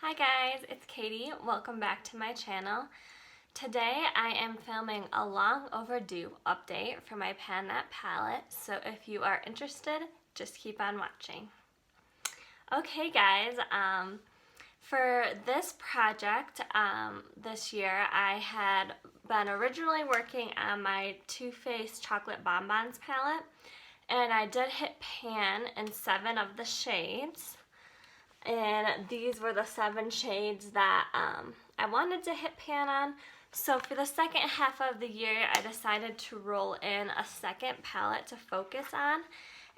Hi guys, it's Katie. Welcome back to my channel. Today I am filming a long overdue update for my Pan That palette, so if you are interested, just keep on watching. Okay guys, for this project this year I had been originally working on my Too Faced Chocolate Bonbons palette, and I did hit pan in 7 of the shades. And these were the 7 shades that I wanted to hit pan on. So for the second half of the year, I decided to roll in a second palette to focus on,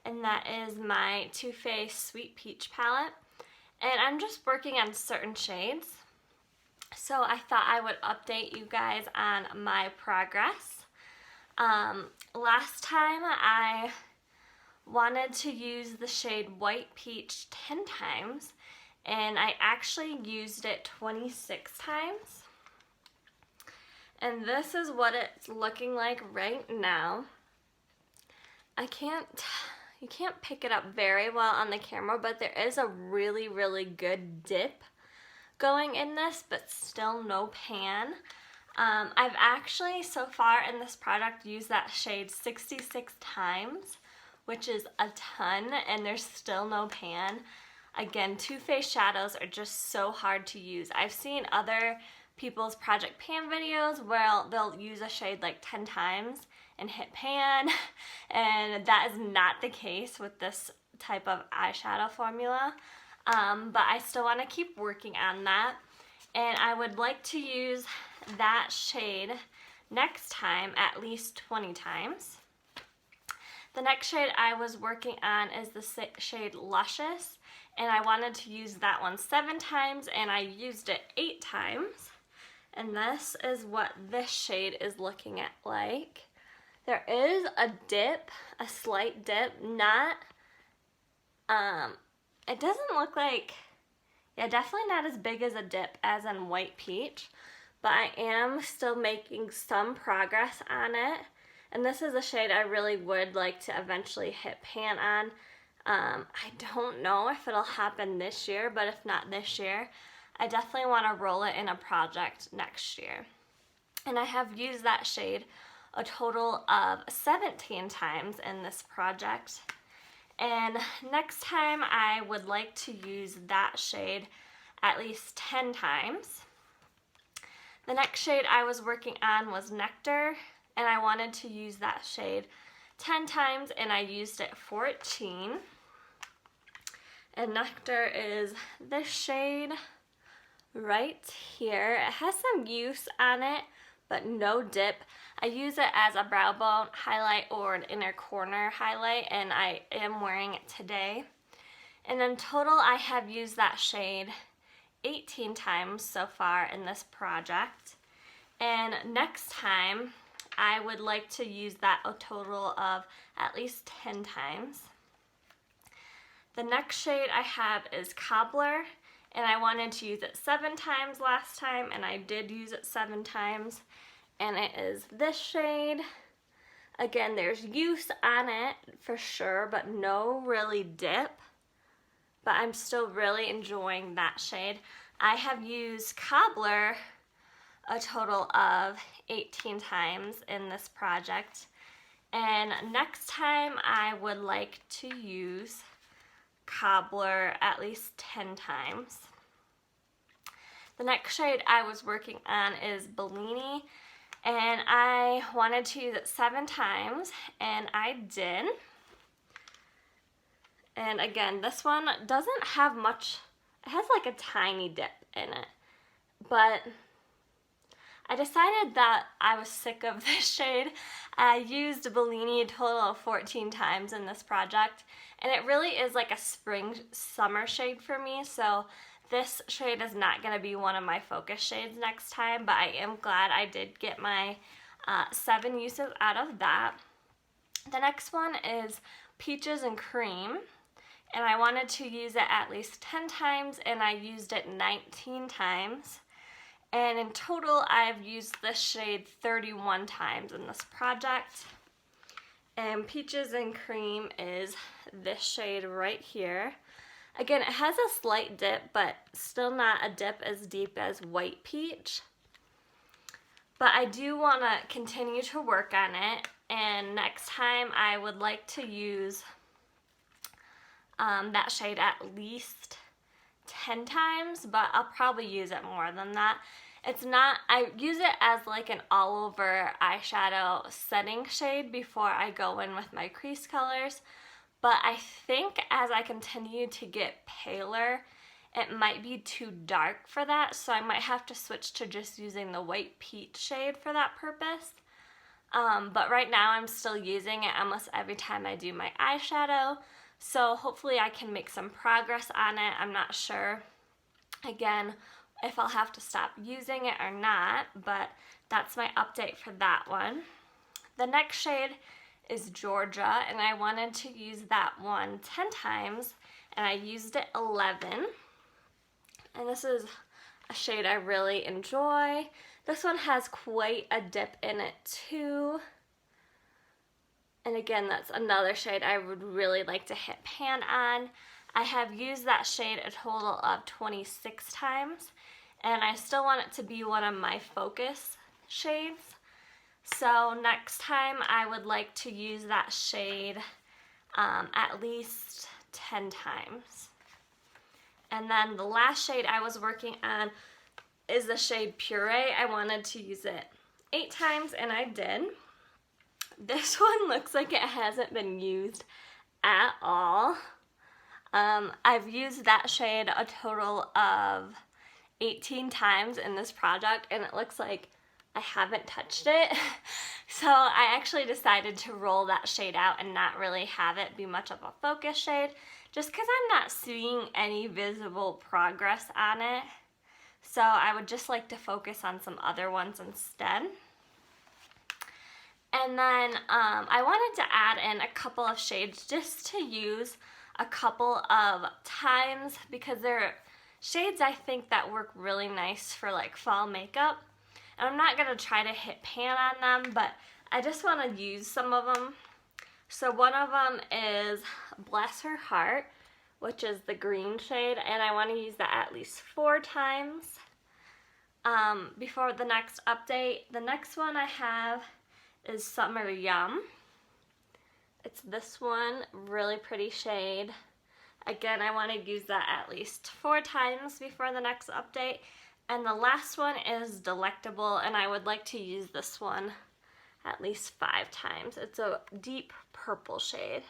and that is my Too Faced Sweet Peach palette. And I'm just working on certain shades. So I thought I would update you guys on my progress. Last time I wanted to use the shade White Peach 10 times, and I actually used it 26 times. And this is what it's looking like right now. You can't pick it up very well on the camera, but there is a really, really good dip going in this, but still no pan. I've actually, so far in this product, used that shade 66 times, which is a ton, and there's still no pan. Again, Too Faced shadows are just so hard to use. I've seen other people's project pan videos where they'll use a shade like 10 times and hit pan, and that is not the case with this type of eyeshadow formula. But I still want to keep working on that, and I would like to use that shade next time at least 20 times. The next shade I was working on is the shade Luscious, and I wanted to use that one 7 times, and I used it 8 times. And this is what this shade is looking at like. There is a dip, a slight dip, not, it doesn't look like, yeah, definitely not as big as a dip as in White Peach, but I am still making some progress on it. And this is a shade I really would like to eventually hit pan on. I don't know if it'll happen this year, but if not this year, I definitely want to roll it in a project next year. And I have used that shade a total of 17 times in this project. And next time I would like to use that shade at least 10 times. The next shade I was working on was Nectar, and I wanted to use that shade 10 times, and I used it 14. And Nectar is this shade right here. It has some use on it, but no dip. I use it as a brow bone highlight or an inner corner highlight, and I am wearing it today. And in total, I have used that shade 18 times so far in this project. And next time, I would like to use that a total of at least 10 times. The next shade I have is Cobbler, and I wanted to use it 7 times last time, and I did use it 7 times. And it is this shade. Again, there's use on it for sure, but no really dip. But I'm still really enjoying that shade. I have used Cobbler a total of 18 times in this project, and next time I would like to use Cobbler at least 10 times. The next shade I was working on is Bellini, and I wanted to use it 7 times, and I did. And again, this one doesn't have much, it has like a tiny dip in it, but I decided that I was sick of this shade. I used Bellini a total of 14 times in this project, and it really is like a spring-summer shade for me, so this shade is not going to be one of my focus shades next time, but I am glad I did get my 7 uses out of that. The next one is Peaches and Cream, and I wanted to use it at least 10 times, and I used it 19 times. And in total, I've used this shade 31 times in this project. And Peaches and Cream is this shade right here. Again, it has a slight dip, but still not a dip as deep as White Peach. But I do want to continue to work on it, and next time I would like to use that shade at least 10 times, but I'll probably use it more than that. It's not, I use it as like an all over eyeshadow setting shade before I go in with my crease colors, but I think as I continue to get paler, it might be too dark for that, so I might have to switch to just using the White Peach shade for that purpose. But right now I'm still using it almost every time I do my eyeshadow, so hopefully I can make some progress on it. I'm not sure, again, if I'll have to stop using it or not, but that's my update for that one. The next shade is Georgia, and I wanted to use that one 10 times, and I used it 11. And this is a shade I really enjoy. This one has quite a dip in it too. And again, that's another shade I would really like to hit pan on. I have used that shade a total of 26 times, and I still want it to be one of my focus shades. So next time I would like to use that shade at least 10 times. And then the last shade I was working on is the shade Puree. I wanted to use it 8 times, and I did. This one looks like it hasn't been used at all. I've used that shade a total of 18 times in this project, and it looks like I haven't touched it. So I actually decided to roll that shade out and not really have it be much of a focus shade, just because I'm not seeing any visible progress on it. So I would just like to focus on some other ones instead. And then I wanted to add in a couple of shades just to use a couple of times, because they're shades I think that work really nice for like fall makeup. And I'm not going to try to hit pan on them, but I just want to use some of them. So one of them is Bless Her Heart, which is the green shade, and I want to use that at least 4 times before the next update. The next one I have is Summer Yum. It's this one, really pretty shade. Again, I want to use that at least 4 times before the next update. And the last one is Delectable, and I would like to use this one at least 5 times. It's a deep purple shade.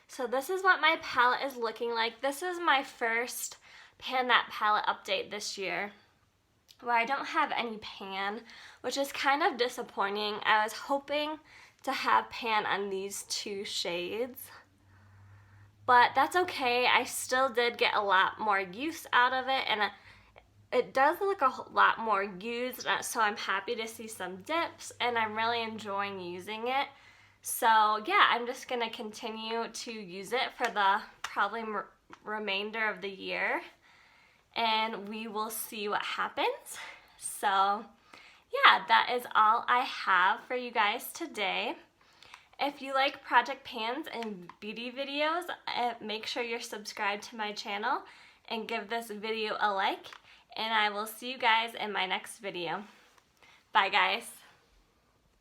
So this is what my palette is looking like. This is my first Pan That Palette update this year, where I don't have any pan, which is kind of disappointing. I was hoping to have pan on these 2 shades, but that's okay. I still did get a lot more use out of it, and it does look a lot more used, so I'm happy to see some dips, and I'm really enjoying using it. So yeah, I'm just going to continue to use it for the probably remainder of the year, and we will see what happens. So yeah, that is all I have for you guys today. If you like project pans and beauty videos, make sure you're subscribed to my channel and give this video a like, and I will see you guys in my next video. Bye guys.